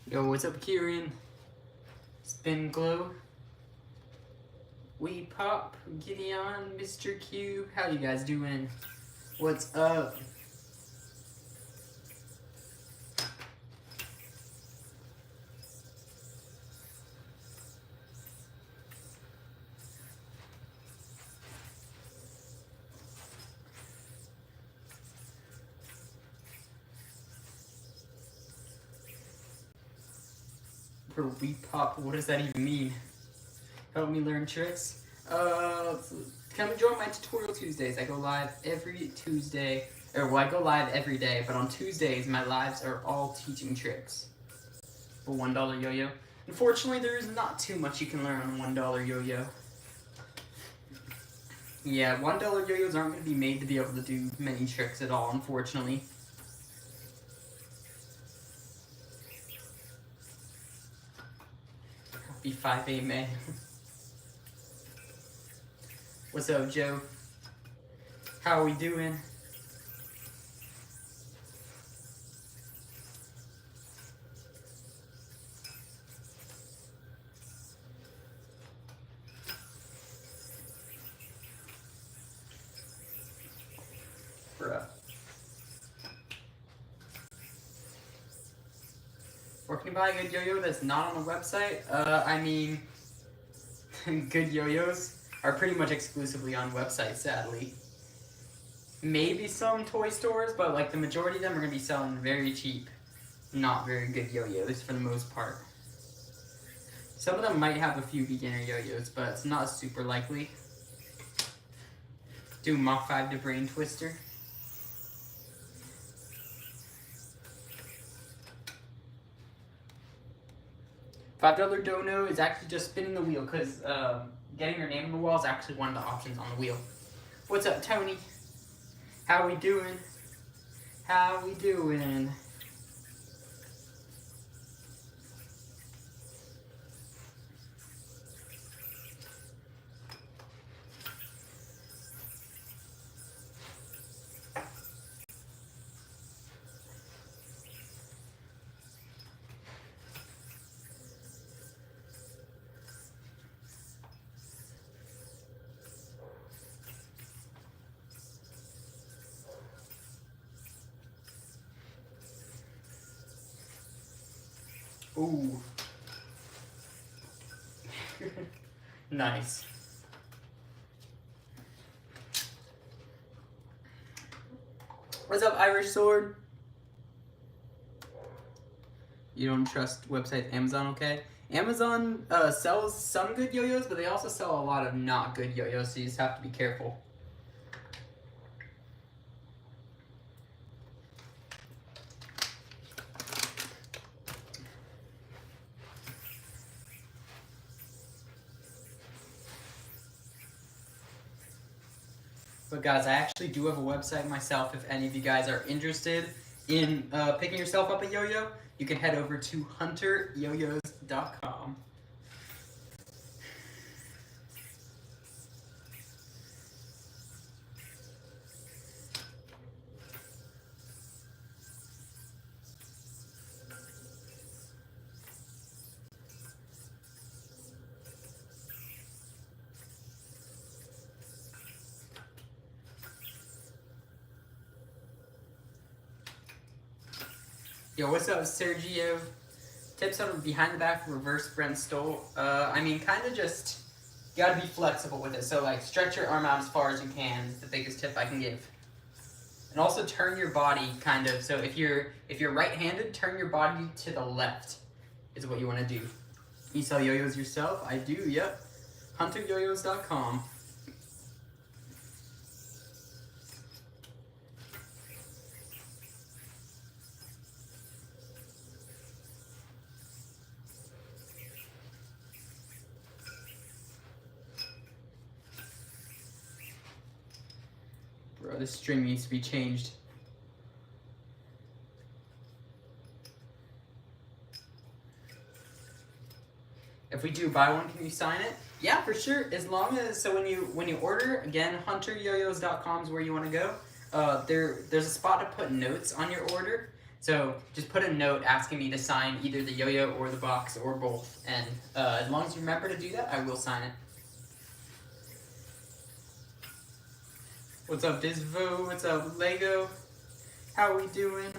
Yo, what's up, Kieran? Spin Glow. We Pop, Gideon, Mr. Q. How you guys doing? What's up? For We Pop, what does that even mean? Help me learn tricks. Come and join my tutorial Tuesdays. I go live every Tuesday, I go live every day, but on Tuesdays my lives are all teaching tricks. For $1 yo-yo. Unfortunately, there's not too much you can learn on $1 yo-yo. Yeah, $1 yo-yos aren't going to be made to be able to do many tricks at all, unfortunately. Happy 5A May. What's up, Joe? How are we doing? Bruh. Where can you buy a good yo-yo that's not on the website? I mean, good yo-yos are pretty much exclusively on websites, sadly. Maybe some toy stores, but like the majority of them are going to be selling very cheap, not very good yo-yos for the most part. Some of them might have a few beginner yo-yos, but it's not super likely. Do Mach 5 to Brain Twister. $5 dono is actually just spinning the wheel, because getting your name on the wall is actually one of the options on the wheel. What's up, Tony? How we doing? How we doing? Ooh. Nice. What's up, Irish Sword? You don't trust website Amazon, okay? Amazon sells some good yo-yos, but they also sell a lot of not good yo-yos, so you just have to be careful. But guys, I actually do have a website myself. If any of you guys are interested in picking yourself up a yo-yo, you can head over to hunteryoyos.com. Yo, what's up, Sergio? Tips on behind the back reverse Brent Stoll. I mean, kind of just, you gotta be flexible with it. So like, stretch your arm out as far as you can is the biggest tip I can give. And also turn your body kind of, so if you're right-handed, turn your body to the left is what you want to do. You sell yo-yos yourself? I do, yep. hunteryoyos.com. Bro, this string needs to be changed. If we do buy one, can you sign it? Yeah, for sure. As long as, so when you order, again, hunteryoyos.com is where you want to go. There's a spot to put notes on your order. So just put a note asking me to sign either the yo-yo or the box or both, and as long as you remember to do that, I will sign it. What's up, Disvo? What's up, Lego? How are we doing?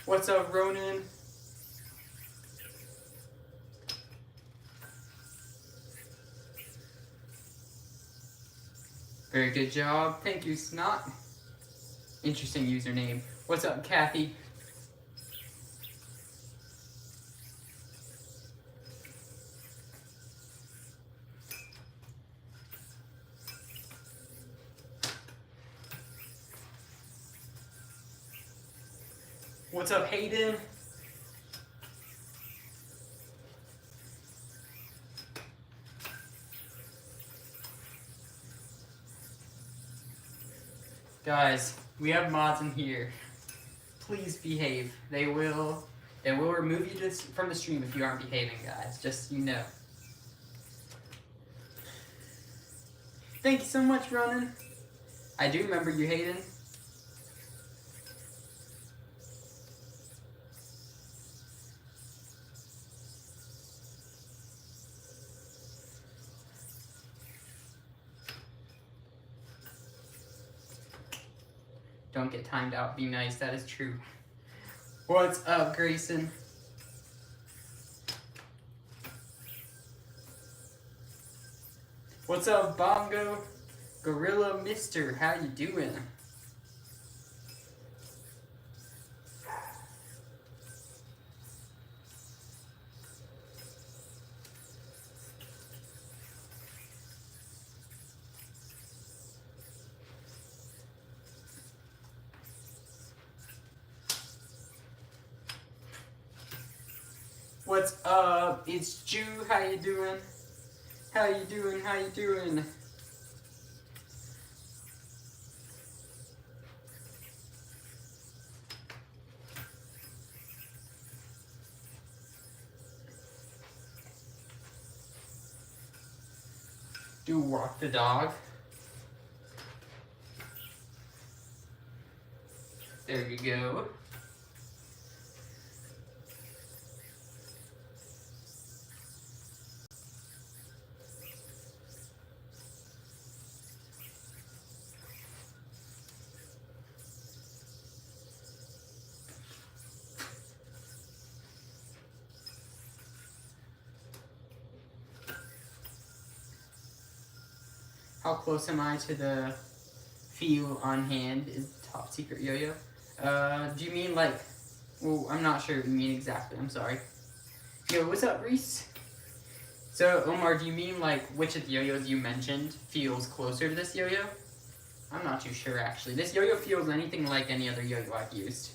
What's up, Ronan? Very good job. Thank you, Snot. Interesting username. What's up, Kathy? What's up, Hayden? Guys, we have mods in here. Please behave. They will remove you from the stream if you aren't behaving, guys. Just so you know. Thank you so much, Ronan. I do remember you, Hayden. Don't get timed out. Be nice. That is true. What's up, Grayson? What's up, Bongo? Gorilla Mister, how you doing? What's up? It's Jew. How you doing? How you doing? How you doing? Do walk the dog. There you go. How close am I to the feel on hand is the top secret yo-yo? Do you mean like, well, I'm not sure what you mean exactly, I'm sorry. Yo, what's up, Reese? So, Omar, do you mean like which of the yo-yos you mentioned feels closer to this yo-yo? I'm not too sure, actually. This yo-yo feels anything like any other yo-yo I've used.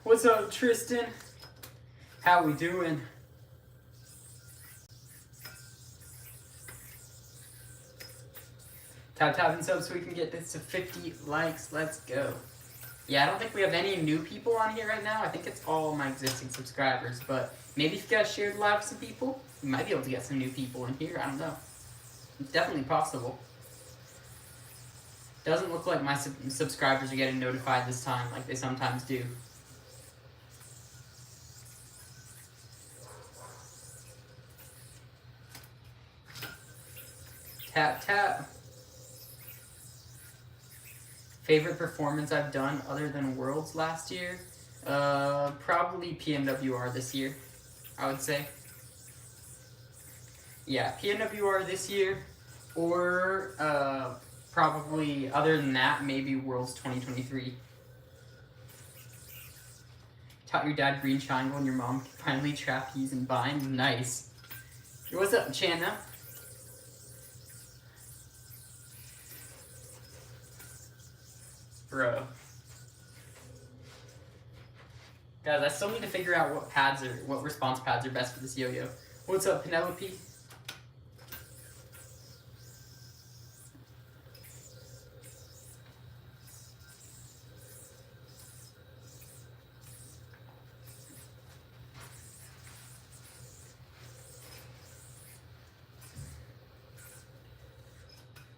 What's up, Tristan? How we doing? Tap and sub so we can get this to 50 likes. Let's go. Yeah, I don't think we have any new people on here right now. I think it's all my existing subscribers. But maybe if you guys shared live with some people, we might be able to get some new people in here. I don't know. It's definitely possible. Doesn't look like my subscribers are getting notified this time like they sometimes do. Tap, tap. Favorite performance I've done other than Worlds last year? Probably PMWR this year. I would say. Yeah, PNWR this year, or probably other than that, maybe Worlds 2023. Taught your dad green triangle and your mom can finally trapeze and bind. Nice. What's up, Channa? Bro. Guys, I still need to figure out what response pads are best for this yo-yo. What's up, Penelope?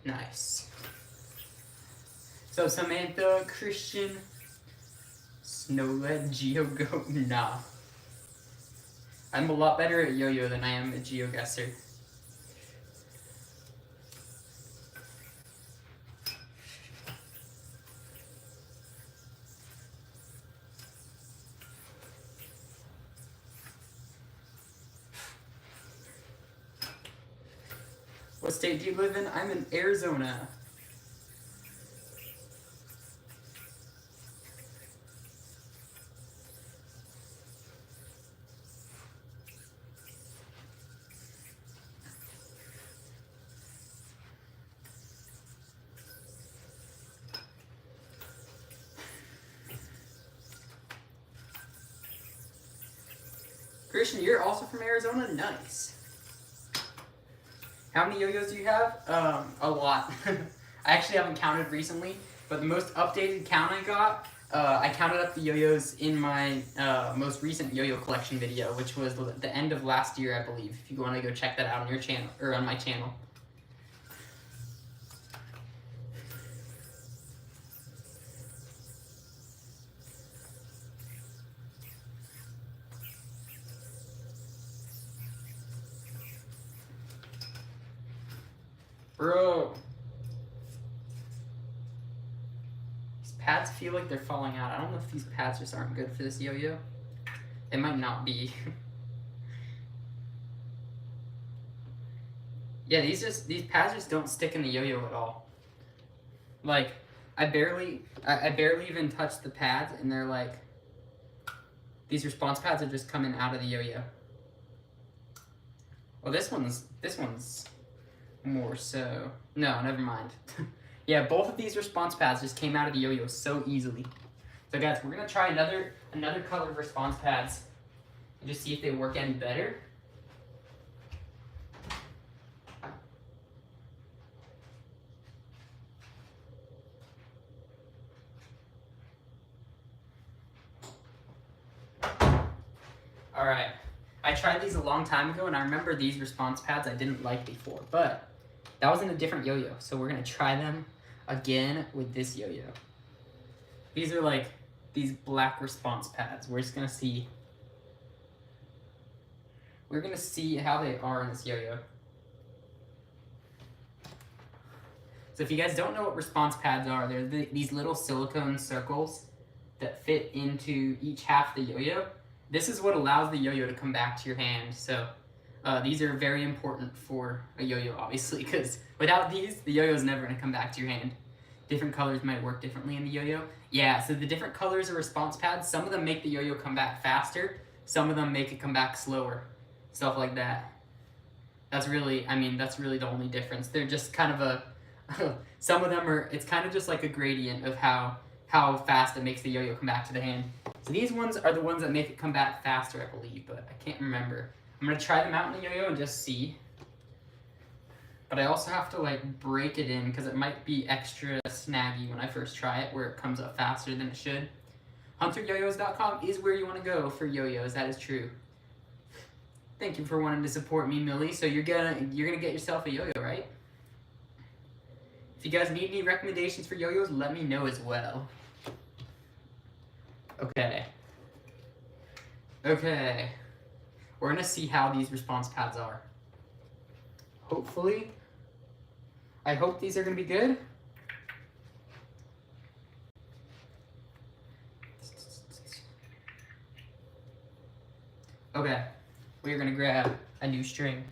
Nice. So Samantha, Christian, Snowled, GeoGo, nah. I'm a lot better at yo-yo than I am at GeoGuessr. What state do you live in? I'm in Arizona. Christian, you're also from Arizona? Nice. How many yo-yos do you have? A lot. I actually haven't counted recently, but the most updated count I got, I counted up the yo-yos in my most recent yo-yo collection video, which was the end of last year, I believe. If you want to go check that out on your channel, or on my channel. Bro. These pads feel like they're falling out. I don't know if these pads just aren't good for this yo-yo. They might not be. Yeah, these pads just don't stick in the yo-yo at all. Like, I barely even touch the pads, and they're like, these response pads are just coming out of the yo-yo. Well, this one's more so. No, never mind. Yeah, both of these response pads just came out of the yo-yo so easily. So guys, we're gonna try another color of response pads and just see if they work any better. All right, I tried these a long time ago, and I remember these response pads I didn't like before, but that was in a different yo-yo, so we're gonna try them again with this yo-yo. These are like these black response pads. We're just gonna see. We're gonna see how they are in this yo-yo. So if you guys don't know what response pads are, they're these little silicone circles that fit into each half of the yo-yo. This is what allows the yo-yo to come back to your hand. So these are very important for a yo-yo, obviously, because without these, the yo-yo is never going to come back to your hand. Different colors might work differently in the yo-yo. Yeah, so the different colors of response pads, some of them make the yo-yo come back faster, some of them make it come back slower, stuff like that. That's really the only difference. They're just kind of a, some of them are, it's kind of just like a gradient of how fast it makes the yo-yo come back to the hand. So these ones are the ones that make it come back faster, I believe, but I can't remember. I'm gonna try them out in the yo-yo and just see. But I also have to like break it in because it might be extra snaggy when I first try it, where it comes up faster than it should. HunterYoyos.com is where you want to go for yo-yos. That is true. Thank you for wanting to support me, Millie. So you're gonna get yourself a yo-yo, right? If you guys need any recommendations for yo-yos, let me know as well. Okay. We're gonna see how these response pads are. Hopefully. I hope these are gonna be good. Okay. we're gonna grab a new string.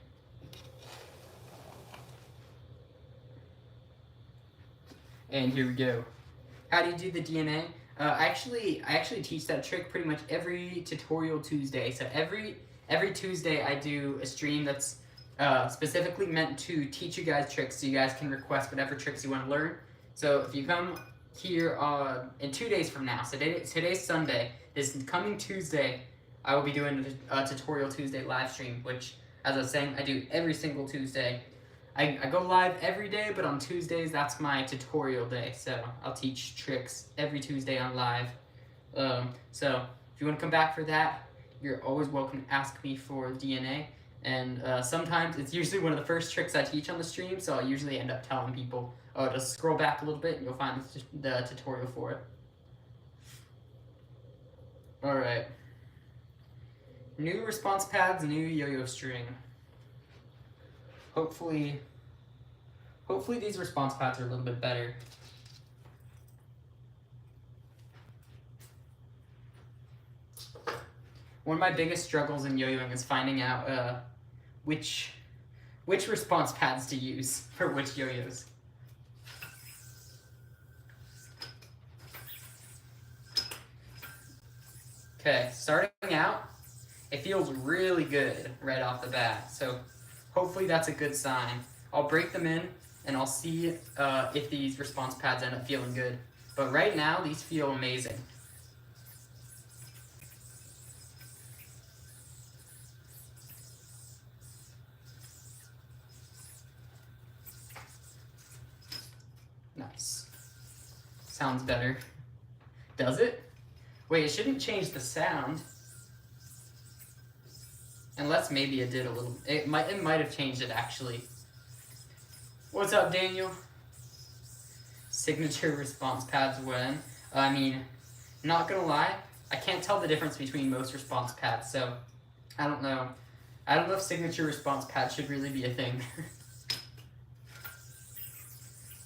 And here we go. How do you do the DNA? I actually teach that trick pretty much every tutorial Tuesday. So every Tuesday I do a stream that's specifically meant to teach you guys tricks, so you guys can request whatever tricks you want to learn. So if you come here in 2 days from now, so today's Sunday, this coming Tuesday, I will be doing a Tutorial Tuesday live stream, which, as I was saying, I do every single Tuesday. I go live every day, but on Tuesdays, that's my tutorial day. So I'll teach tricks every Tuesday on live. So if you want to come back for that, you're always welcome to ask me for DNA. And sometimes it's usually one of the first tricks I teach on the stream, so I usually end up telling people, oh, just scroll back a little bit and you'll find the tutorial for it. Alright. New response pads, new yo-yo string. Hopefully these response pads are a little bit better. One of my biggest struggles in yo-yoing is finding out which response pads to use for which yo-yos. Okay, starting out, it feels really good right off the bat, so hopefully that's a good sign. I'll break them in and I'll see if these response pads end up feeling good. But right now, these feel amazing. Nice. Sounds better. Does it? Wait, it shouldn't change the sound. Unless maybe it did a little. It might have changed it actually. What's up, Daniel? Signature response pads when? I mean, not gonna lie, I can't tell the difference between most response pads, so I don't know. I don't know if signature response pads should really be a thing.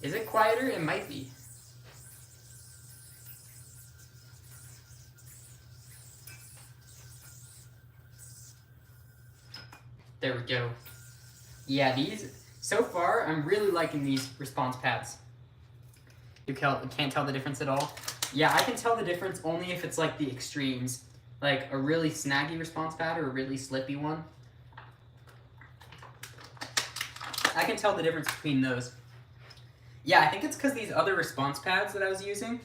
Is it quieter? It might be. There we go. Yeah, so far, I'm really liking these response pads. You can't tell the difference at all? Yeah, I can tell the difference only if it's like the extremes. Like a really snaggy response pad or a really slippy one. I can tell the difference between those. Yeah, I think it's because these other response pads that I was using,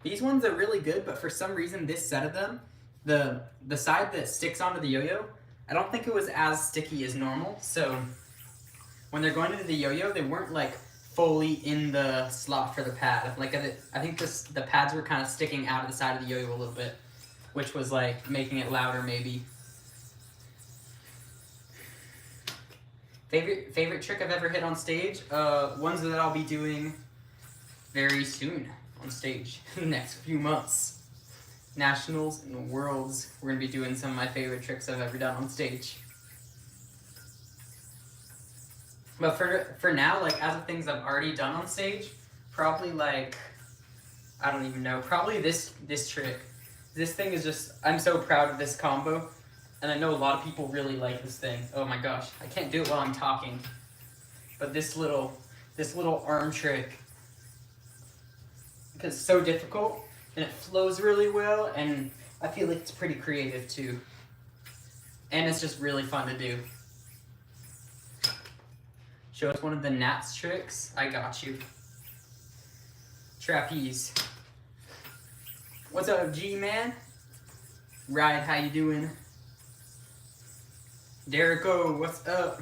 these ones are really good, but for some reason this set of them, the side that sticks onto the yo-yo, I don't think it was as sticky as normal, so when they're going into the yo-yo, they weren't like fully in the slot for the pad. Like I think the pads were kind of sticking out of the side of the yo-yo a little bit, which was like making it louder maybe. Favorite trick I've ever hit on stage? Ones that I'll be doing very soon on stage in the next few months. Nationals and Worlds, we're going to be doing some of my favorite tricks I've ever done on stage. But for now, like as of things I've already done on stage, probably like, I don't even know, probably this trick. This thing is just, I'm so proud of this combo. And I know a lot of people really like this thing. Oh my gosh, I can't do it while I'm talking. But this little arm trick, because it's so difficult, and it flows really well, and I feel like it's pretty creative too. And it's just really fun to do. Show us one of the Nats tricks. I got you. Trapeze. What's up, G-Man? Ride, how you doing? Derrico, what's up?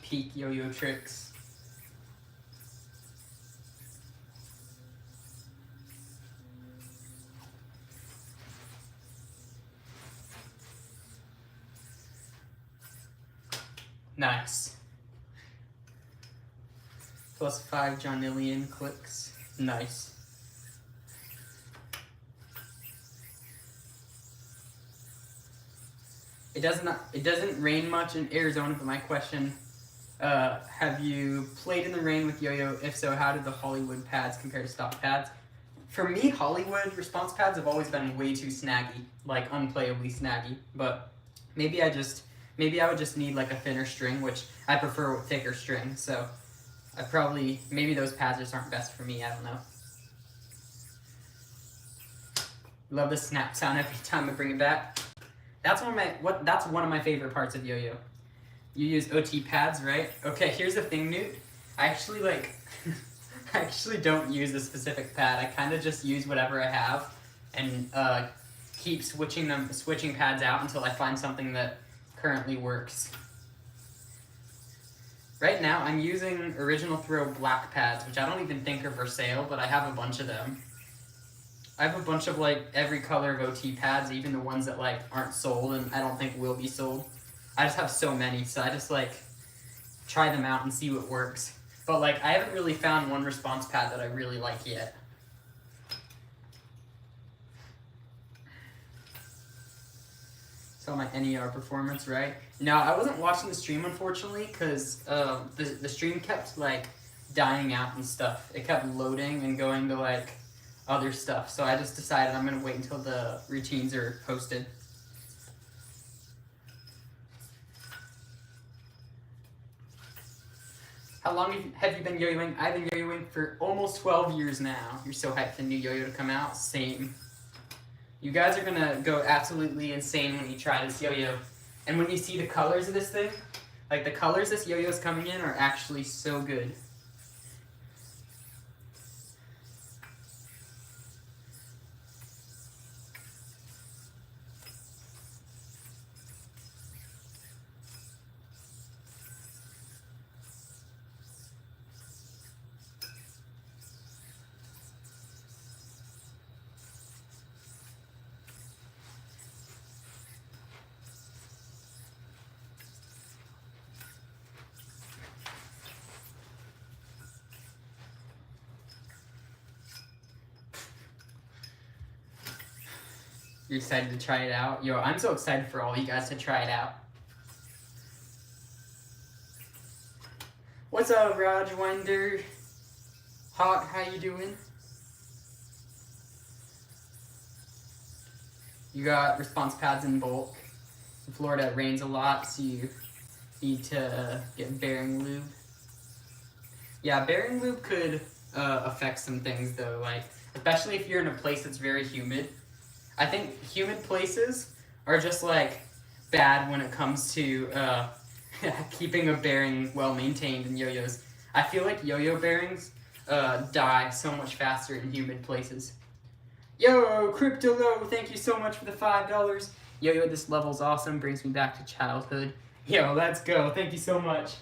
Peak yo-yo tricks. Nice. +5 Johnillion clicks. Nice. It doesn't rain much in Arizona, but my question, have you played in the rain with yo-yo? If so, how did the Hollywood pads compare to stock pads? For me, Hollywood response pads have always been way too snaggy, like unplayably snaggy. But maybe I would just need like a thinner string, which I prefer with thicker string. So maybe those pads just aren't best for me. I don't know. Love the snap sound every time I bring it back. That's one of my favorite parts of Yo-Yo. You use OT pads, right? Okay, here's the thing, Newt. I actually I actually don't use a specific pad. I kind of just use whatever I have and keep switching pads out until I find something that currently works. Right now, I'm using Original Throw black pads, which I don't even think are for sale, but I have a bunch of them. I have a bunch of like every color of OT pads, even the ones that like aren't sold and I don't think will be sold. I just have so many, so I just like try them out and see what works. But like I haven't really found one response pad that I really like yet. Saw my NER performance, right? No, I wasn't watching the stream unfortunately because the stream kept like dying out and stuff. It kept loading and going to like other stuff, so I just decided I'm gonna wait until the routines are posted. How long have you been yo-yoing? I've been yo-yoing for almost 12 years now. You're so hyped for the new yo-yo to come out. Same. You guys are gonna go absolutely insane when you try this yo-yo. And when you see the colors of this thing, like the colors this yo-yo is coming in are actually so good. You're excited to try it out? Yo, I'm so excited for all you guys to try it out. What's up, Raj Winder? Hawk, how you doing? You got response pads in bulk. In Florida, it rains a lot, so you need to get bearing lube. Yeah, bearing lube could affect some things though, like especially if you're in a place that's very humid. I think humid places are just like bad when it comes to keeping a bearing well maintained in yo-yos. I feel like yo-yo bearings die so much faster in humid places. Yo, Crypto Low, thank you so much for the $5. Yo-yo, this level's awesome, brings me back to childhood. Yo, let's go, thank you so much.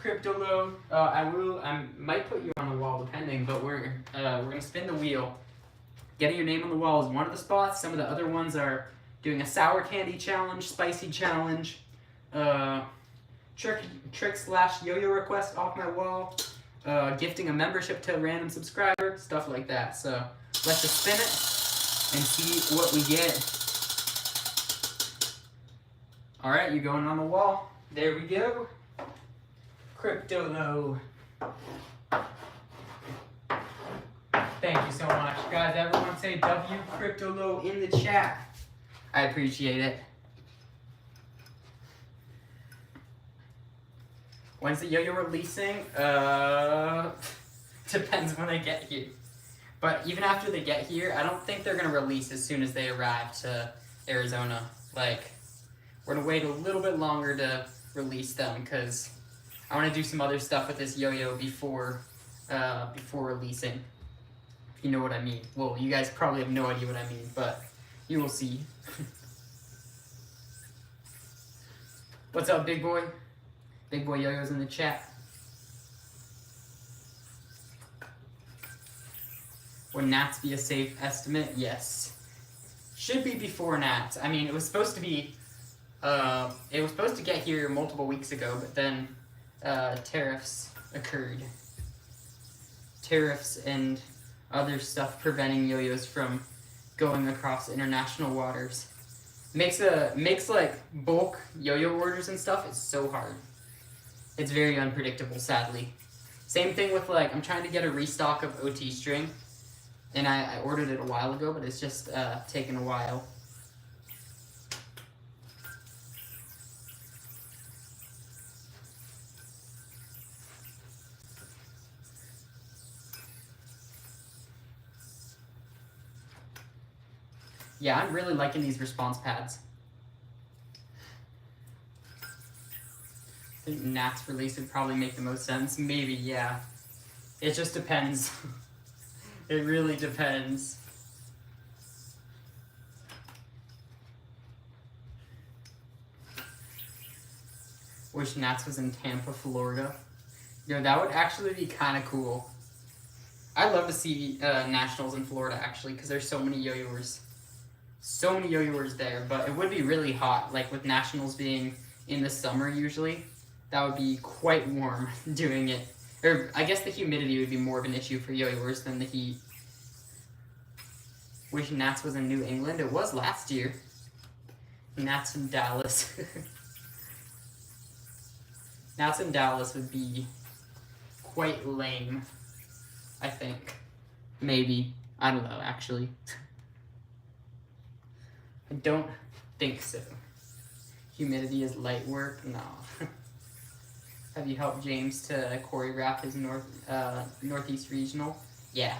Crypto Low, I might put you on the wall depending, but we're gonna spin the wheel. Getting your name on the wall is one of the spots. Some of the other ones are doing a sour candy challenge, spicy challenge, trick/yo-yo request off my wall, gifting a membership to a random subscriber, stuff like that. So let's just spin it and see what we get. All right, you're going on the wall. There we go. Crypto Low. Thank you so much. Guys, everyone say W Crypto Low in the chat. I appreciate it. When's the yo-yo releasing? Depends when they get here. But even after they get here, I don't think they're going to release as soon as they arrive to Arizona. Like, we're going to wait a little bit longer to release them because I want to do some other stuff with this yo-yo before releasing. If you know what I mean. Well, you guys probably have no idea what I mean, but you will see. What's up, big boy? Big boy Yo-Yo's in the chat. Would Nats be a safe estimate? Yes. Should be before Nats. I mean, it was supposed to be, it was supposed to get here multiple weeks ago, but then tariffs occurred. Tariffs and other stuff preventing yo-yos from going across international waters. Makes like bulk yo-yo orders and stuff, it's so hard. It's very unpredictable, sadly. Same thing with like, I'm trying to get a restock of OT string, and I ordered it a while ago, but it's just taken a while. Yeah, I'm really liking these response pads. I think Nat's release would probably make the most sense. Maybe, yeah. It just depends. It really depends. Wish Nats was in Tampa, Florida. Yo, that would actually be kind of cool. I'd love to see nationals in Florida, actually, because there's so many yo-yoers. So many yo-yoers there, but it would be really hot, like with nationals being in the summer usually. That would be quite warm doing it. Or I guess the humidity would be more of an issue for yo-yoers than the heat. Wish Nats was in New England. It was last year. Nats in Dallas. Nats in Dallas would be quite lame, I think. Maybe. I don't know, actually. I don't think so. Humidity is light work? No. Have you helped James to choreograph his Northeast Regional? Yeah.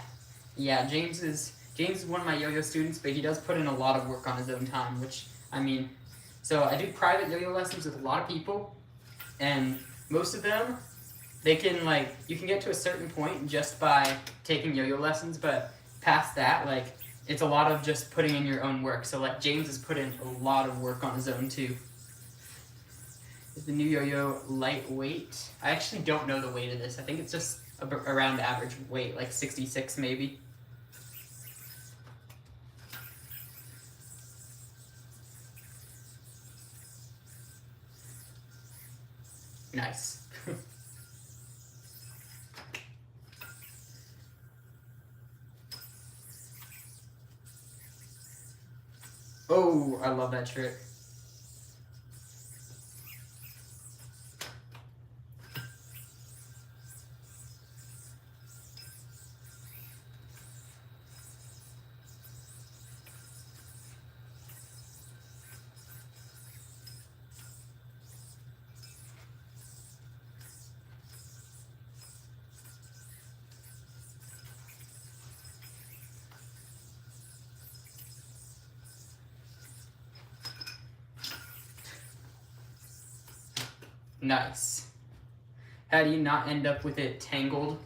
Yeah, James is one of my yo-yo students, but he does put in a lot of work on his own time, which, I mean, so I do private yo-yo lessons with a lot of people, and most of them, they can, like, you can get to a certain point just by taking yo-yo lessons, but past that, like, it's a lot of just putting in your own work. So, like, James has put in a lot of work on his own, too. Is the new yo-yo lightweight? I actually don't know the weight of this. I think it's just around average weight, like 66 maybe. Nice. Oh, I love that trick. Nice. How do you not end up with it tangled?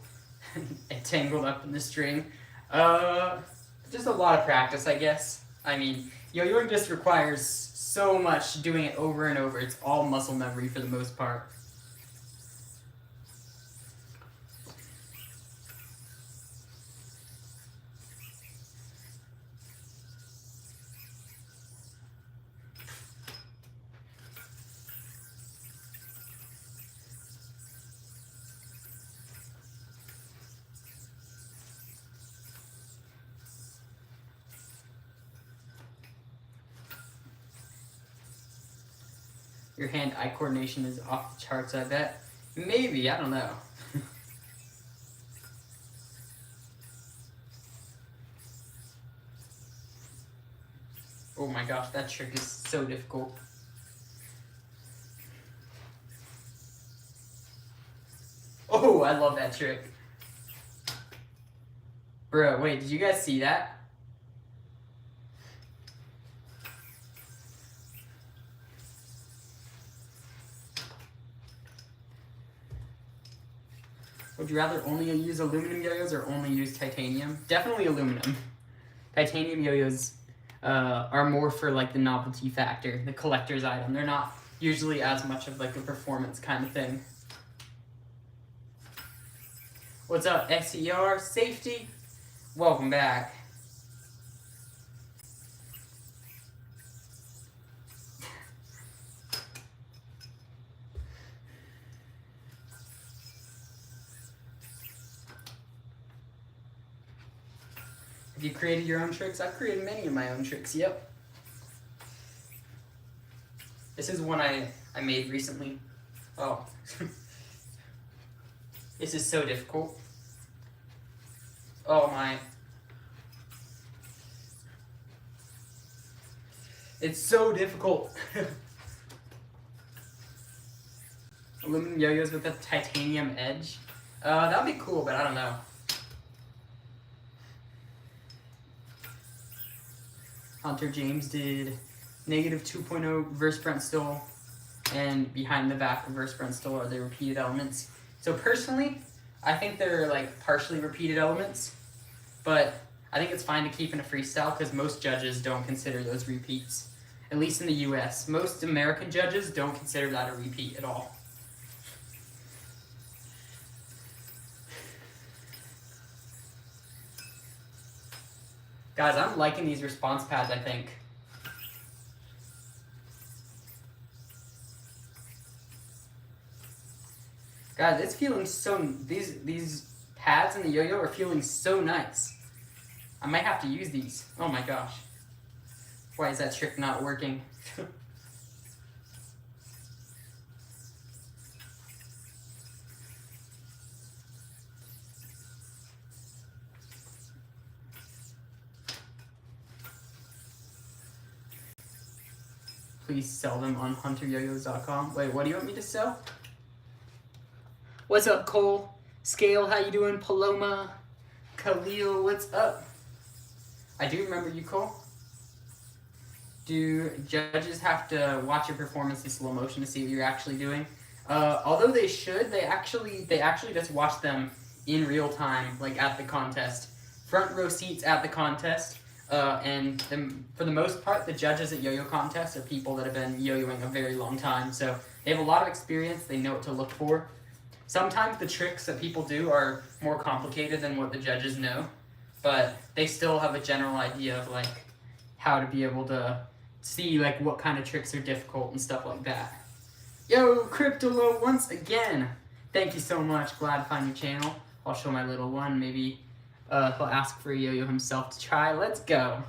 Tangled up in the string? Just a lot of practice, I guess. I mean, yo-yoing just requires so much doing it over and over. It's all muscle memory for the most part. Your hand-eye coordination is off the charts, I bet. Maybe, I don't know. Oh my gosh, that trick is so difficult. Oh, I love that trick. Bro, wait, did you guys see that? Would you rather only use aluminum yo-yos or only use titanium? Definitely aluminum. Titanium yo-yos are more for like the novelty factor, the collector's item. They're not usually as much of like a performance kind of thing. What's up, SER? Safety? Welcome back. Have you created your own tricks? I've created many of my own tricks, yep. This is one I made recently. Oh. This is so difficult. Oh my. It's so difficult. Aluminum yo-yos with a titanium edge. That'd be cool, but I don't know. Hunter James did negative 2.0 reverse Brent Stoll, and behind the back reverse Brent Stoll are the repeated elements. So personally, I think they're like partially repeated elements, but I think it's fine to keep in a freestyle because most judges don't consider those repeats. At least in the US. Most American judges don't consider that a repeat at all. Guys, I'm liking these response pads, I think. Guys, it's feeling so, these pads in the yo-yo are feeling so nice. I might have to use these. Oh my gosh. Why is that trick not working? Please sell them on hunteryoyos.com. Wait, what do you want me to sell? What's up, Cole? Scale, how you doing? Paloma, Khalil, what's up? I do remember you, Cole. Do judges have to watch your performance in slow motion to see what you're actually doing? Although they should, they actually just watch them in real time, like at the contest. Front row seats at the contest. And for the most part, the judges at yo-yo contests are people that have been yo-yoing a very long time. So they have a lot of experience. They know what to look for. Sometimes the tricks that people do are more complicated than what the judges know. But they still have a general idea of like how to be able to see like what kind of tricks are difficult and stuff like that. Yo, Cryptolo, once again, thank you so much. Glad to find your channel. I'll show my little one. Maybe he'll ask for a yo-yo himself to try. Let's go.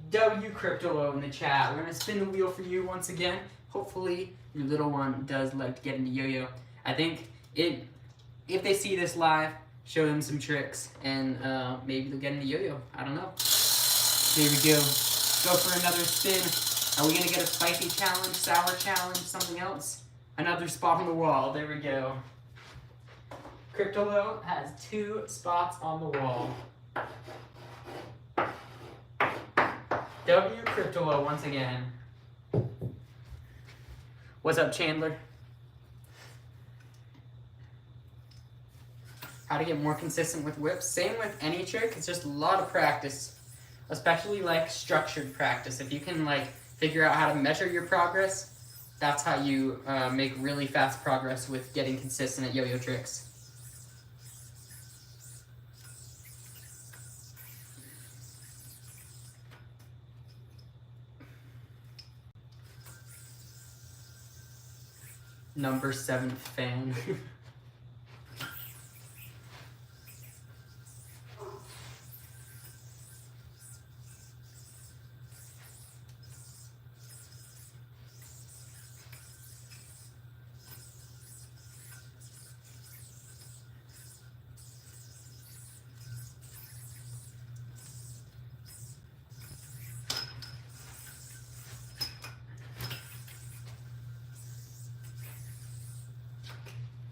W Cryptolo in the chat. We're gonna spin the wheel for you once again. Hopefully your little one does like to get into yo-yo. I think if they see this live, show them some tricks, and maybe they'll get into yo-yo. I don't know. Here we go. Go for another spin. Are we gonna get a spicy challenge, sour challenge, something else? Another spot on the wall. There we go. Cryptolo has 2 spots on the wall. W Cryptolo once again. What's up, Chandler? How to get more consistent with whips. Same with any trick, it's just a lot of practice. Especially like structured practice. If you can like figure out how to measure your progress, that's how you make really fast progress with getting consistent at yo-yo tricks. Number 7th fan.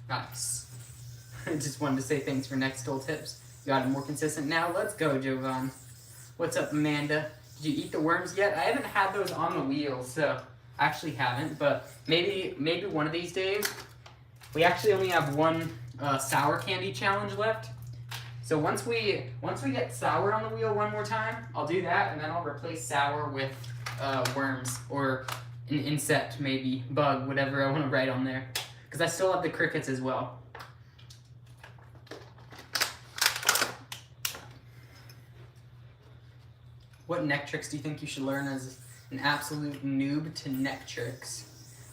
Nice. I just wanted to say thanks for next stool tips. You got it more consistent now. Let's go, Jovan. What's up, Amanda? Did you eat the worms yet? I haven't had those on the wheel, so I actually haven't. But maybe one of these days. We actually only have one sour candy challenge left. So once we get sour on the wheel one more time, I'll do that, and then I'll replace sour with worms or an insect, maybe bug, whatever I want to write on there. Because I still have the crickets as well. What neck tricks do you think you should learn as an absolute noob to neck tricks?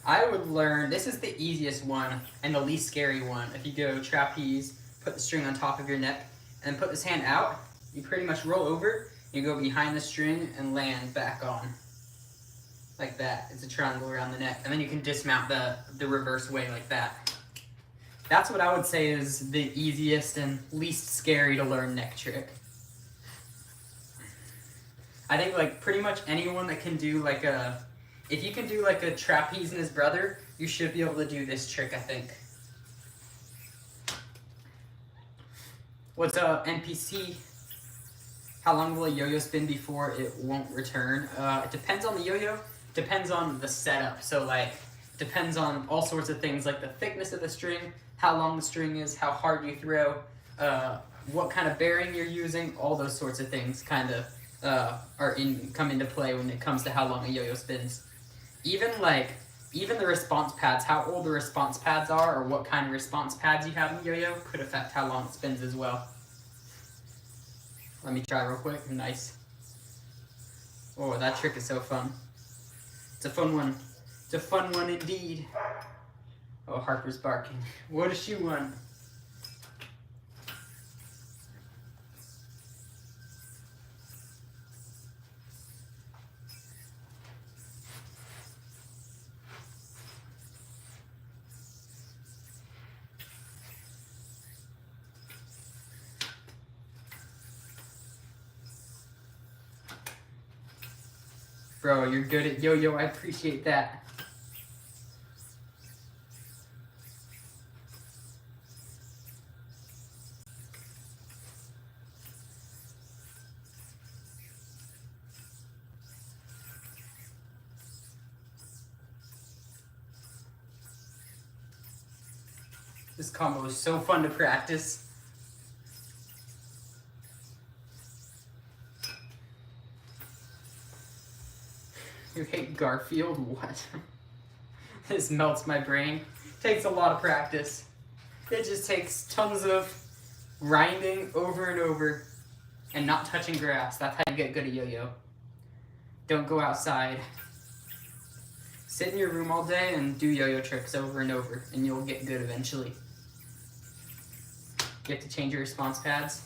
I would learn, this is the easiest one and the least scary one. If you go trapeze, put the string on top of your neck, and put this hand out, you pretty much roll over, you go behind the string and land back on. Like that. It's a triangle around the neck. And then you can dismount the reverse way like that. That's what I would say is the easiest and least scary to learn neck trick. I think like pretty much anyone that can do like if you can do like a trapeze and his brother, you should be able to do this trick, I think. What's up, NPC? How long will a yo-yo spin before it won't return? It depends on the yo-yo, depends on the setup. So like, depends on all sorts of things like the thickness of the string, how long the string is, how hard you throw, what kind of bearing you're using, all those sorts of things kind of come into play when it comes to how long a yo-yo spins. Even the response pads, how old the response pads are, or what kind of response pads you have in yo-yo could affect how long it spins as well. Let me try real quick. Nice. Oh, that trick is so fun. It's a fun one. It's a fun one indeed. Oh, Harper's barking. What does she want? Bro, you're good at yo-yo. I appreciate that. This combo is so fun to practice. You hate Garfield? What? This melts my brain. Takes a lot of practice. It just takes tons of grinding over and over and not touching grass. That's how you get good at yo-yo. Don't go outside. Sit in your room all day and do yo-yo tricks over and over, and you'll get good eventually. You have to change your response pads.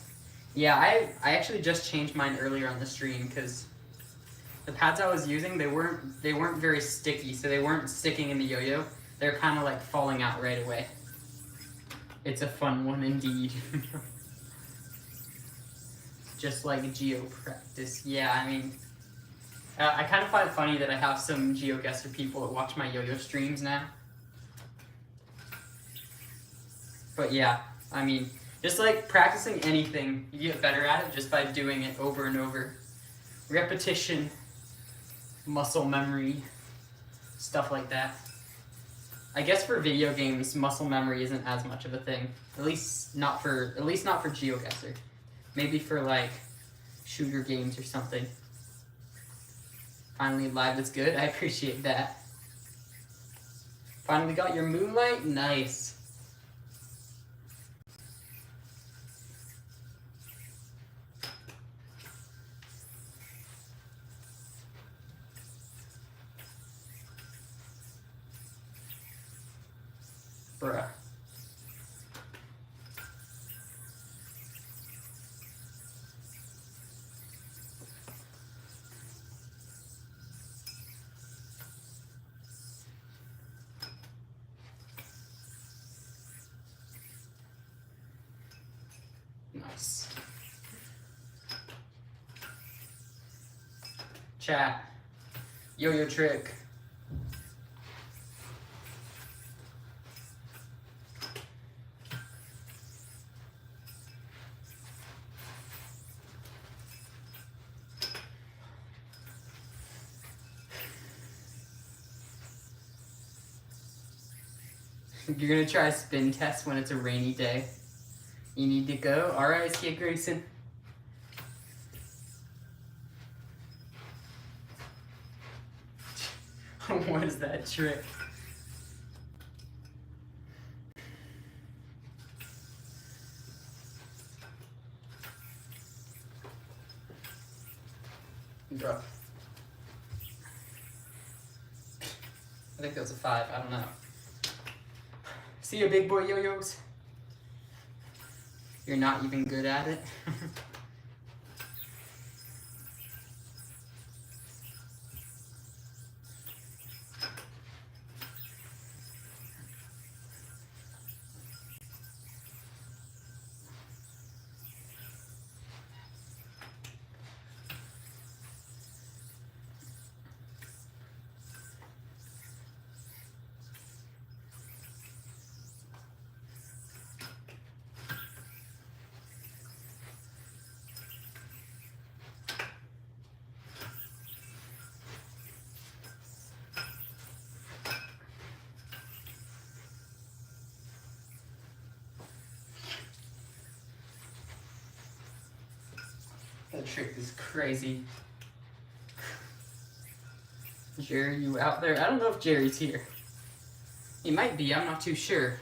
Yeah, I actually just changed mine earlier on the stream because the pads I was using, they weren't very sticky, so they weren't sticking in the yo-yo. They're kind of like falling out right away. It's a fun one indeed. Just like geo practice. Yeah, I mean, I kind of find it funny that I have some GeoGuessr people that watch my yo-yo streams now. But yeah, I mean, just like practicing anything, you get better at it just by doing it over and over. Repetition, muscle memory, stuff like that. I guess for video games, muscle memory isn't as much of a thing. At least not for GeoGuessr. Maybe for like shooter games or something. Finally live is good. I appreciate that. Finally got your moonlight? Nice. Bruh. Nice. Chat. Yo-yo trick. You're gonna try a spin test when it's a rainy day. You need to go? Alright, see you, Grayson. What is that trick? Bro. I think that was a 5, I don't know. See you, big boy yo-yos. You're not even good at it. trick is crazy. Jerry, you out there? I don't know if Jerry's here. He might be, I'm not too sure.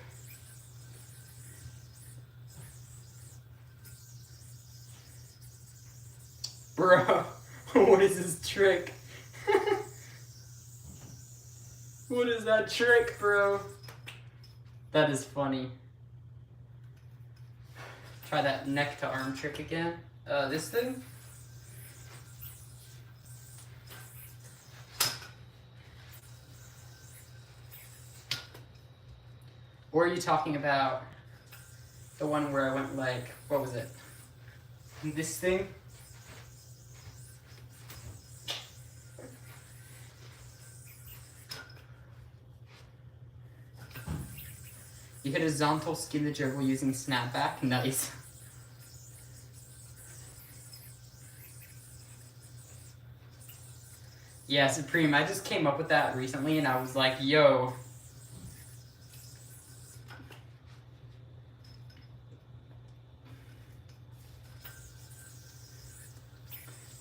Bro, what is this trick? What is that trick, bro? That is funny. Try that neck to arm trick again. This thing? Or are you talking about the one where I went like, what was it? This thing? You hit a horizontal skin the dribble using snapback. Nice. Yeah, Supreme, I just came up with that recently and I was like, yo.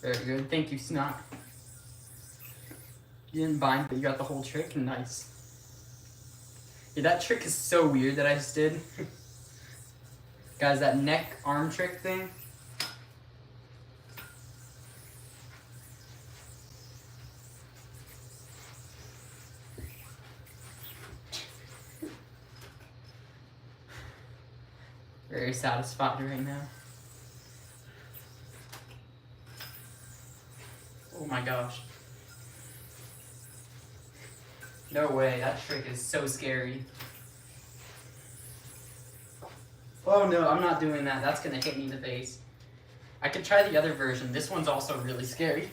Very good. Thank you, Snot. You didn't bind, but you got the whole trick. Nice. Yeah, that trick is so weird that I just did. Guys, that neck arm trick thing. Very satisfied right now. Oh my gosh. No way, that trick is so scary. Oh no, I'm not doing that. That's gonna hit me in the face. I could try the other version. This one's also really scary.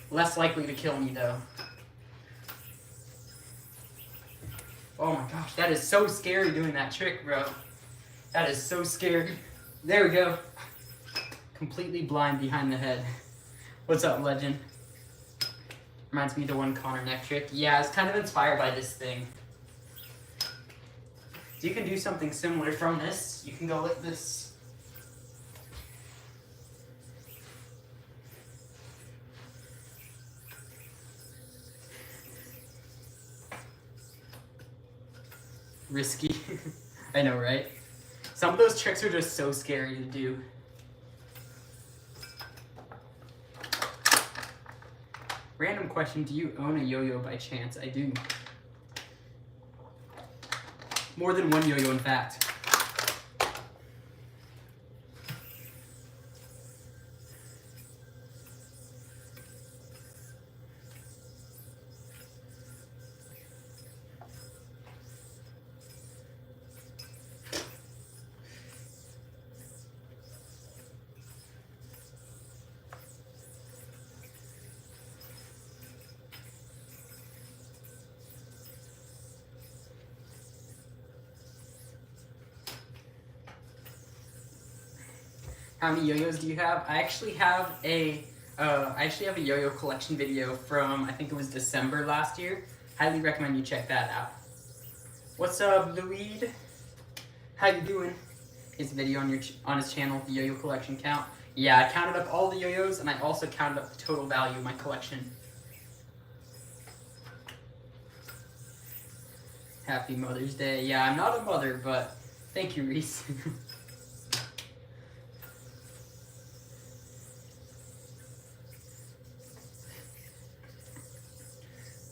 Less likely to kill me though. Oh my gosh, that is so scary doing that trick, bro. That is so scary. There we go. Completely blind behind the head. What's up, legend? Reminds me of the one Connor neck trick. Yeah, it's kind of inspired by this thing. So you can do something similar from this. You can go like this. Risky. I know, right? Some of those tricks are just so scary to do. Random question, do you own a yo-yo by chance? I do. More than one yo-yo, in fact. How many yo-yos do you have? I actually have a yo-yo collection video from, I think it was December last year. Highly recommend you check that out. What's up, Louis? How you doing? His video on his channel, the yo-yo collection count. Yeah, I counted up all the yo-yos and I also counted up the total value of my collection. Happy Mother's Day. Yeah, I'm not a mother, but thank you, Reese.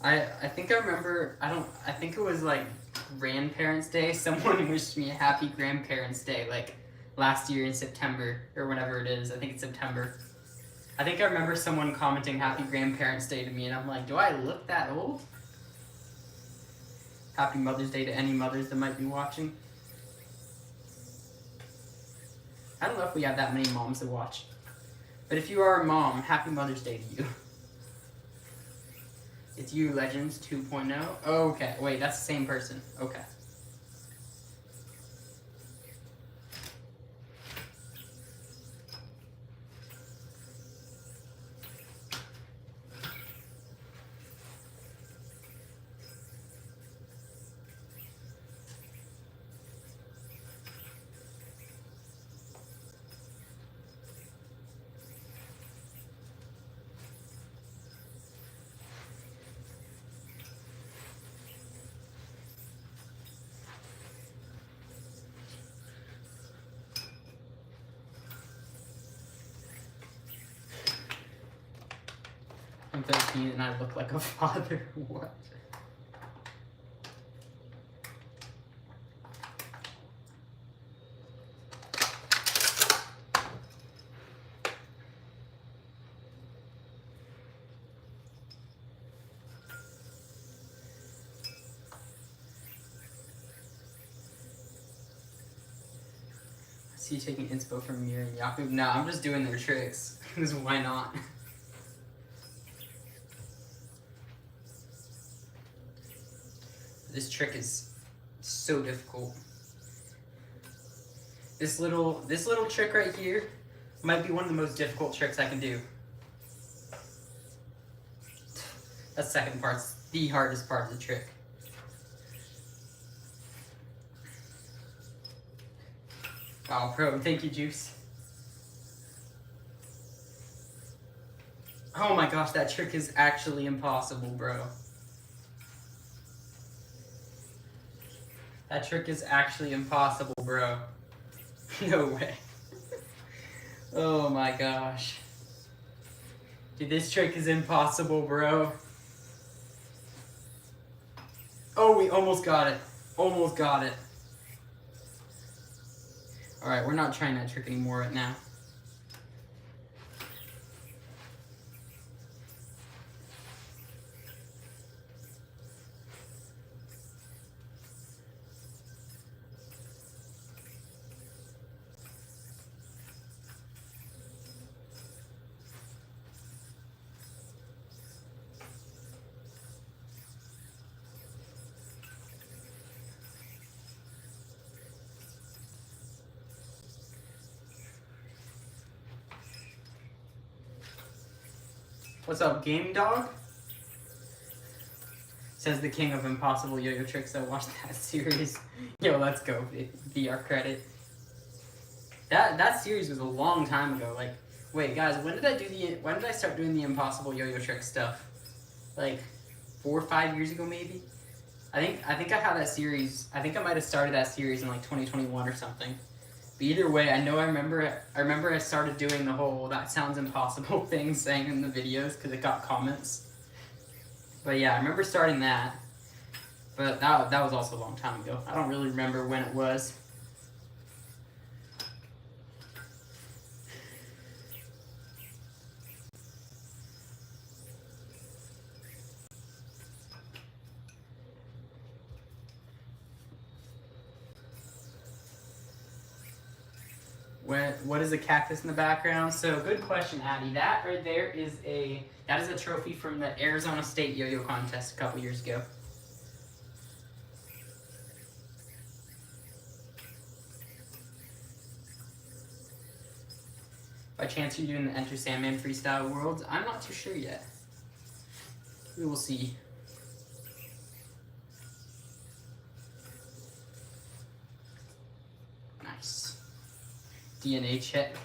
I think I remember, I think it was like Grandparents' Day. Someone wished me a happy Grandparents' Day, like last year in September, or whenever it is. I think it's September. I think I remember someone commenting Happy Grandparents' Day to me, and I'm like, do I look that old? Happy Mother's Day to any mothers that might be watching. I don't know if we have that many moms that watch. But if you are a mom, Happy Mother's Day to you. It's you, Legends 2.0. Oh, okay, wait, that's the same person. Okay. I'm 13 and I look like a father. What? See you taking inspo from Mir and Yakub? No, I'm just doing their tricks. Because why not? This trick is so difficult. This little trick right here might be one of the most difficult tricks I can do. That second part's the hardest part of the trick. Oh, bro, thank you, Juice. Oh my gosh, that trick is actually impossible, bro. That trick is actually impossible, bro. No way. Oh my gosh. Dude, this trick is impossible, bro. Oh, we almost got it. Almost got it. Alright, we're not trying that trick anymore right now. What's up, Game Dog? Says the king of impossible yo-yo tricks that watched that series. Yo, let's go, VR credit. That series was a long time ago. Like, wait, guys, when did I start doing the impossible yo-yo trick stuff? Like 4 or 5 years ago, maybe. I think I have that series. I think I might have started that series in like 2021 or something. But either way, I remember I started doing the whole "that sounds impossible" thing, saying in the videos because it got comments. But yeah, I remember starting that. But that was also a long time ago. I don't really remember when it was. What is a cactus in the background? So good question, Addie. That right there is a trophy from the Arizona State yo-yo contest a couple years ago. By chance you're doing the Enter Sandman freestyle worlds? I'm not too sure yet. We will see. Nice. DNA check.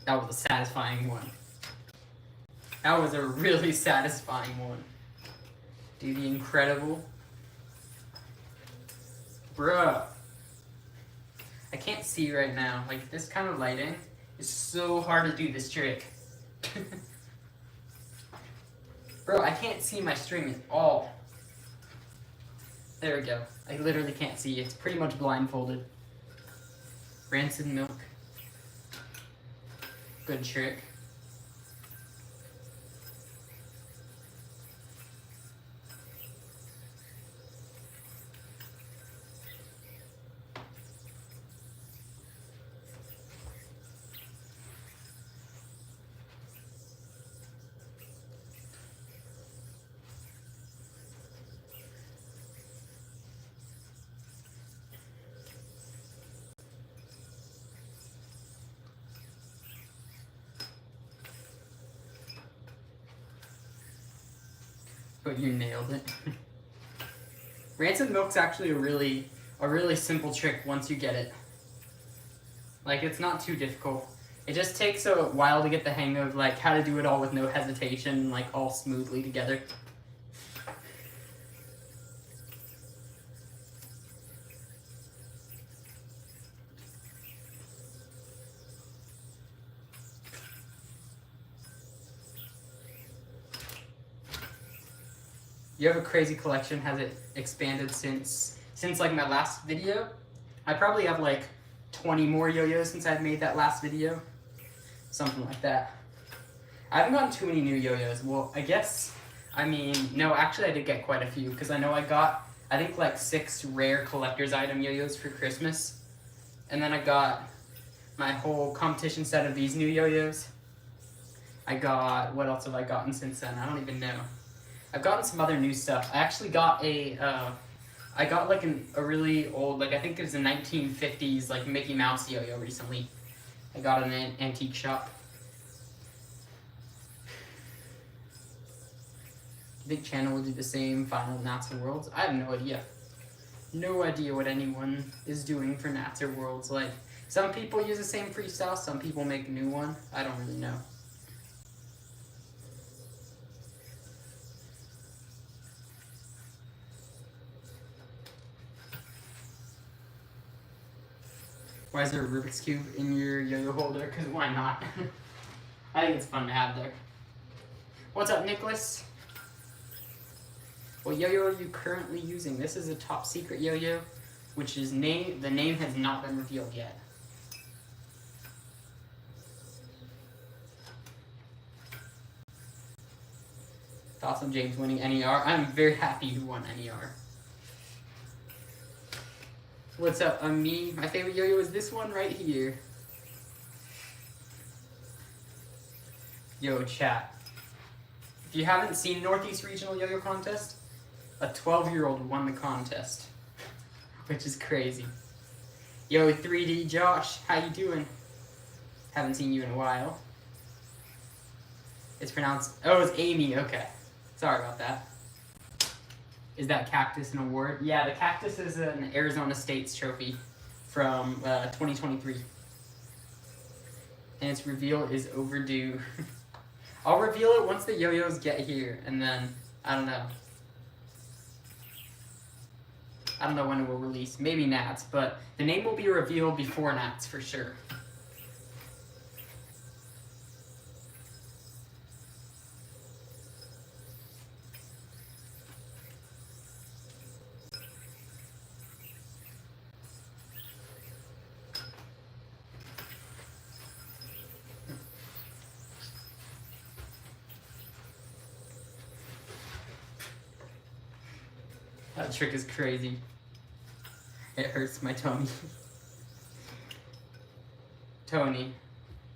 That was a satisfying one. That was a really satisfying one. Do the incredible. Bruh. I can't see right now. Like, this kind of lighting is so hard to do this trick. Bro, I can't see my string at all. There we go. I literally can't see. It's pretty much blindfolded. Rancid milk. Good trick. But you nailed it. Rancid milk's actually a really simple trick once you get it. Like, it's not too difficult. It just takes a while to get the hang of like how to do it all with no hesitation, like all smoothly together. You have a crazy collection. Has it expanded since like my last video? I probably have like 20 more yo-yos since I've made that last video. Something like that. I haven't gotten too many new yo-yos. Well, I guess, I mean, no, actually I did get quite a few, because I know I got, I think like 6 rare collector's item yo-yos for Christmas. And then I got my whole competition set of these new yo-yos. I got, what else have I gotten since then? I don't even know. I've gotten some other new stuff. I actually got I got like a really old, like I think it was a 1950s like Mickey Mouse yo-yo recently. I got it in an antique shop. I think channel will do the same final Nats or Worlds. I have no idea. No idea what anyone is doing for Nats or Worlds. Like, some people use the same freestyle, some people make a new one. I don't really know. Why is there a Rubik's Cube in your yo-yo holder? Because why not? I think it's fun to have there. What's up, Nicholas? What yo-yo are you currently using? This is a top secret yo-yo, which is the name has not been revealed yet. Thoughts on James winning NER? I'm very happy you won NER. What's up, me? My favorite yo-yo is this one right here. Yo, chat. If you haven't seen Northeast Regional Yo-Yo Contest, a 12-year-old won the contest, which is crazy. Yo, 3D Josh, how you doing? Haven't seen you in a while. It's pronounced, oh, it's Amy, okay. Sorry about that. Is that cactus an award? Yeah, the cactus is an Arizona State's trophy from 2023. And its reveal is overdue. I'll reveal it once the yo-yos get here, and then, I don't know. I don't know when it will release. Maybe Nats, but the name will be revealed before Nats for sure. That trick is crazy. It hurts my tummy. Tony,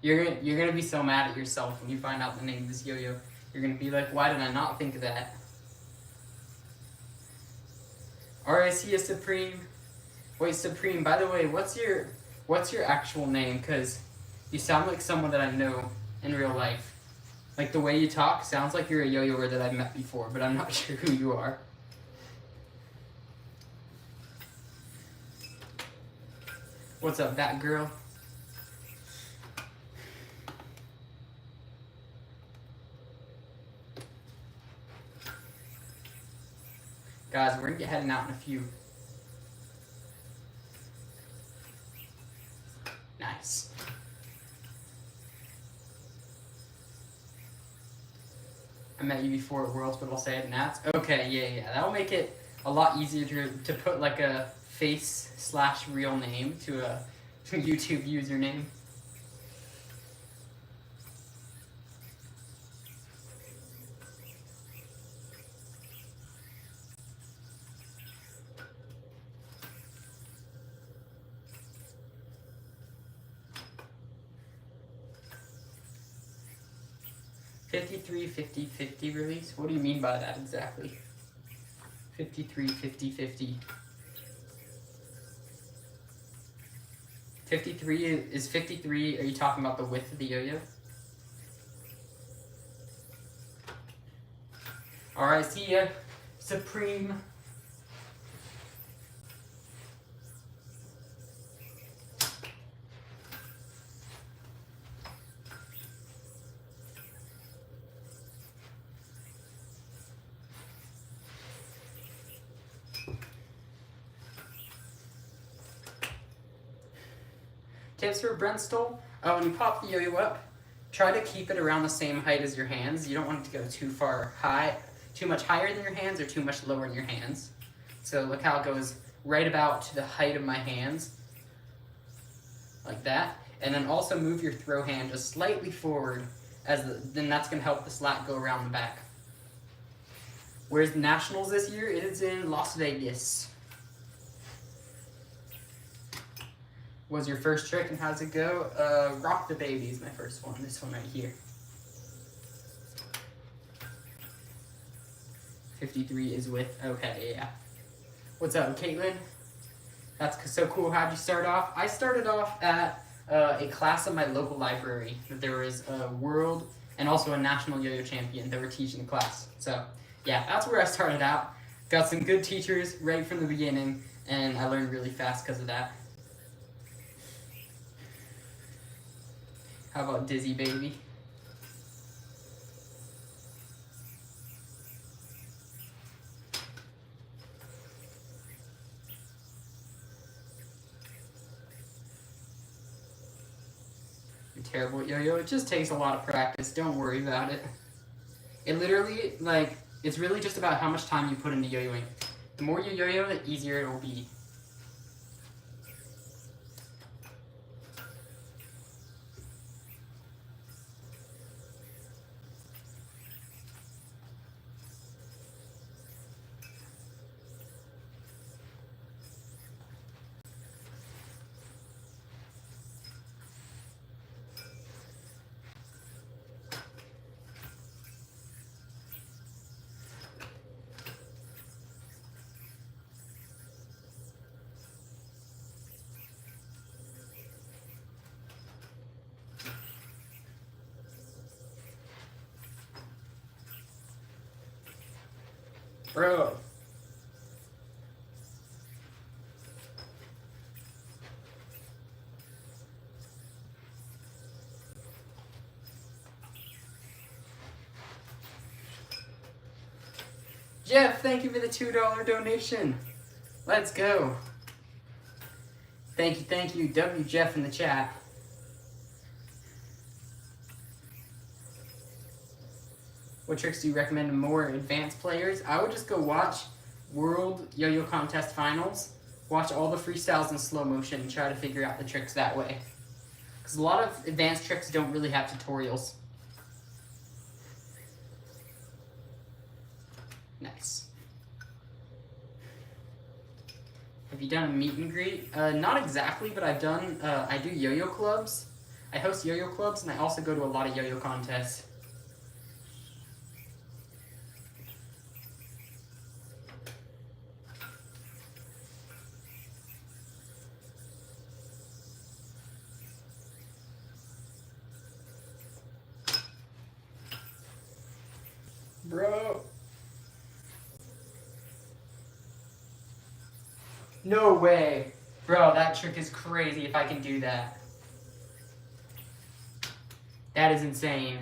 you're gonna be so mad at yourself when you find out the name of this yo-yo. You're gonna be like, why did I not think of that? RIC Supreme. Wait, Supreme, by the way, what's your actual name? Cause you sound like someone that I know in real life. Like the way you talk sounds like you're a yo-yoer that I've met before, but I'm not sure who you are. What's up, that girl? Guys, we're gonna get heading out in a few. Nice. I met you before at Worlds, but I'll say it at Nats. Okay, yeah. That'll make it a lot easier to put like a face/real name to a YouTube username. $53, 50, 50 release? What do you mean by that exactly? 53, 50, 50. 53 is 53. Are you talking about the width of the yo-yo? Alright, see ya, Supreme. Tips for Brentstole? When you pop the yo-yo up, try to keep it around the same height as your hands. You don't want it to go too far high, too much higher than your hands or too much lower than your hands. So look how it goes right about to the height of my hands, like that. And then also move your throw hand just slightly forward, then that's going to help the slat go around the back. Where's the Nationals this year? It is in Las Vegas. What's your first trick and how's it go? Rock the Baby is my first one. This one right here. 53 is with, okay, yeah. What's up, Caitlin? That's so cool. How'd you start off? I started off at a class at my local library. There was a world and also a national yo-yo champion that were teaching the class. So, yeah, that's where I started out. Got some good teachers right from the beginning, and I learned really fast because of that. How about Dizzy Baby? You're terrible at yo-yo. It just takes a lot of practice. Don't worry about it. It literally, like, it's really just about how much time you put into yo-yoing. The more you yo-yo, the easier it will be. Bro. Jeff, thank you for the $2 donation. Let's go. Thank you, W Jeff in the chat. What tricks do you recommend to more advanced players? I would just go watch World Yo-Yo Contest Finals, watch all the freestyles in slow motion, and try to figure out the tricks that way. Because a lot of advanced tricks don't really have tutorials. Nice. Have you done a meet and greet? Not exactly, but I've done, I do yo-yo clubs. I host yo-yo clubs, and I also go to a lot of yo-yo contests. Bro. No way. Bro, that trick is crazy if I can do that. That is insane.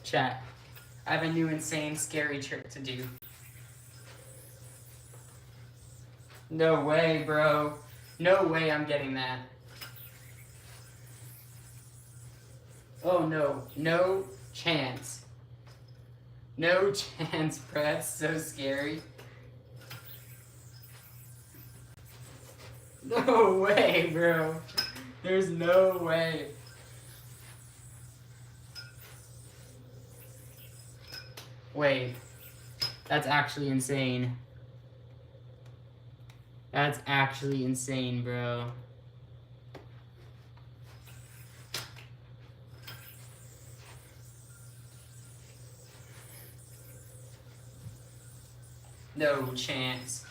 Chat. I have a new insane scary trick to do. No way, bro. No way I'm getting that. Oh no. No chance. No chance, bro. That's so scary. No way, bro. There's no way. Wait. That's actually insane. That's actually insane, bro. No chance.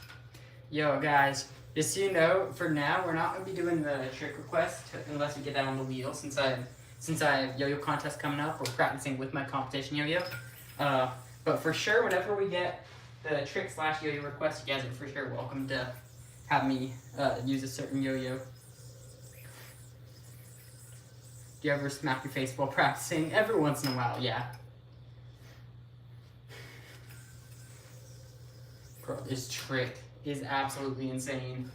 Yo, guys, just so you know, for now, we're not going to be doing the trick request unless we get that on the wheel. Since I have yo-yo contest coming up, we're practicing with my competition yo-yo. But for sure, whenever we get the trick/yo-yo request, you guys are for sure welcome to have me use a certain yo-yo. Do you ever smack your face while practicing? Every once in a while, yeah. Bro, this trick. is absolutely insane.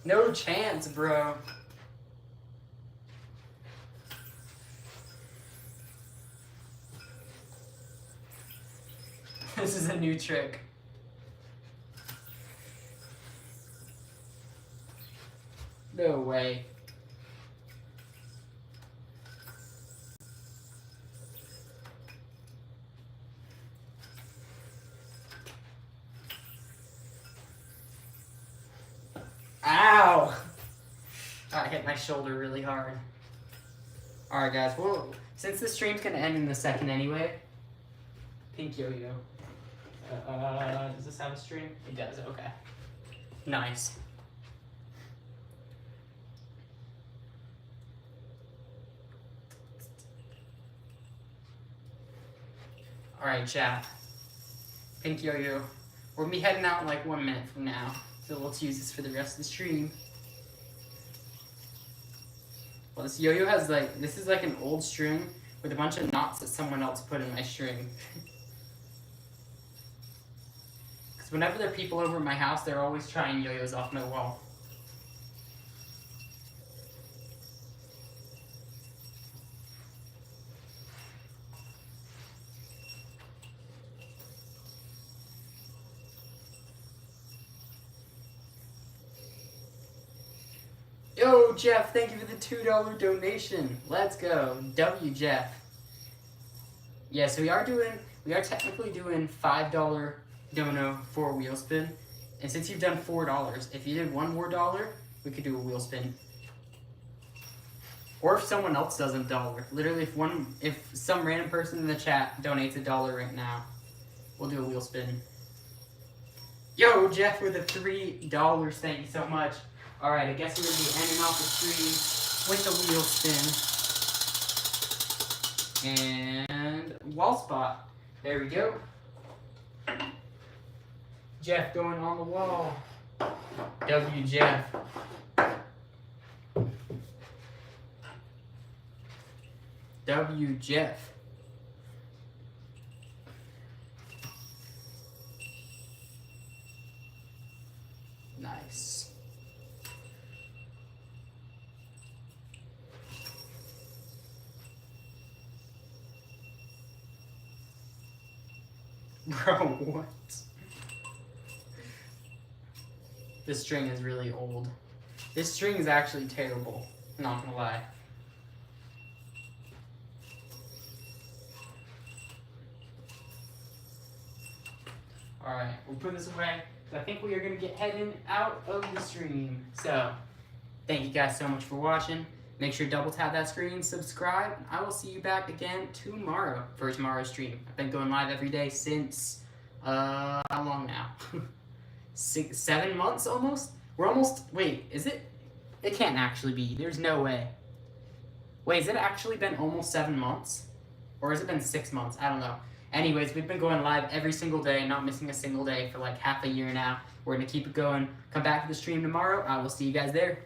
No chance, bro. This is a new trick. No way. Ow! I hit my shoulder really hard. Alright guys, well, since the stream's gonna end in a second anyway, pink yo-yo. Does this have a stream? It does, okay. Nice. Alright, chat. Pink yo-yo. We're gonna be heading out in like 1 minute from now. So let's use this for the rest of the stream. Well, this yo-yo has like, this is like an old string with a bunch of knots that someone else put in my string. Because whenever there are people over at my house, they're always trying yo-yos off my wall. Yo, Jeff, thank you for the $2 donation. Let's go. W, Jeff. Yeah, so we are technically doing $5 dono for a wheel spin. And since you've done $4, if you did one more dollar, we could do a wheel spin. Or if someone else does $1. Literally, if some random person in the chat donates $1 right now, we'll do a wheel spin. Yo, Jeff with the $3. Thank you so much. Alright, I guess we're going to be ending off the stream with the wheel spin. And wall spot. There we go. Jeff going on the wall. W, Jeff. W, Jeff. Nice. Bro, what? This string is really old. This string is actually terrible, not gonna lie. Alright, we'll put this away. I think we are gonna get heading out of the stream. So, thank you guys so much for watching. Make sure to double tap that screen, subscribe, and I will see you back again tomorrow for tomorrow's stream. I've been going live every day since, how long now? 7 months almost? We're almost, wait, is it? It can't actually be, there's no way. Wait, has it actually been almost 7 months? Or has it been 6 months? I don't know. Anyways, we've been going live every single day, not missing a single day for like half a year now. We're gonna keep it going. Come back to the stream tomorrow. I will see you guys there.